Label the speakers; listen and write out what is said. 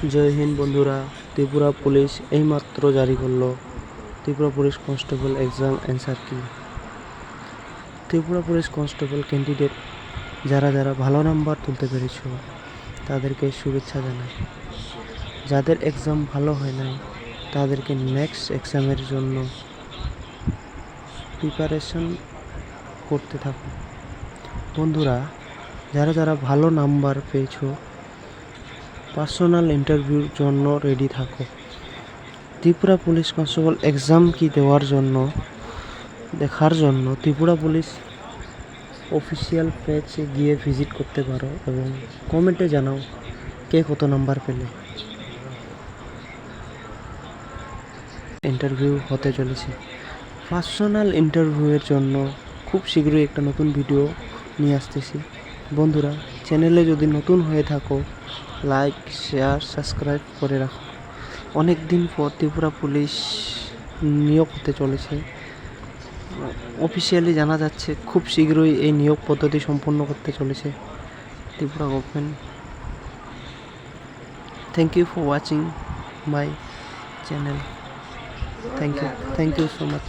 Speaker 1: জয় হিন্দ বন্ধুরা। ত্রিপুরা পুলিশ এইমাত্র জারি করলো Tripura police constable exam answer কি। ত্রিপুরা পুলিশ কনস্টেবল ক্যান্ডিডেট যারা ভালো নাম্বার তুলতে পেরেছ তাদেরকে শুভেচ্ছা জানাই। যাদের এক্সাম ভালো হয় নাই তাদেরকে নেক্সট এক্সামের জন্য প্রিপারেশন করতে থাকো। বন্ধুরা, যারা ভালো নাম্বার পেয়েছো পার্সোনাল ইন্টারভিউর জন্য রেডি থাকো। ত্রিপুরা পুলিশ কনস্টেবল এক্সাম কি দেখার জন্য ত্রিপুরা পুলিশ অফিসিয়াল পেজে গিয়ে ভিজিট করতে পারো এবং কমেন্টে জানাও কে কত নাম্বার পেলে। ইন্টারভিউ হতে চলেছে। পার্সোনাল ইন্টারভিউয়ের জন্য খুব শীঘ্রই একটা নতুন ভিডিও নিয়ে আসতেছি। বন্ধুরা, চ্যানেলে যদি নতুন হয়ে থাকো লাইক, শেয়ার, সাবস্ক্রাইব করে রাখো। অনেক দিন পর ত্রিপুরা পুলিশ নিয়োগ হতে চলেছে। অফিসিয়ালি জানা যাচ্ছে খুব শীঘ্রই এই নিয়োগ পদ্ধতি সম্পন্ন করতে চলেছে Tripura government. Thank you for watching my channel. Thank you so much.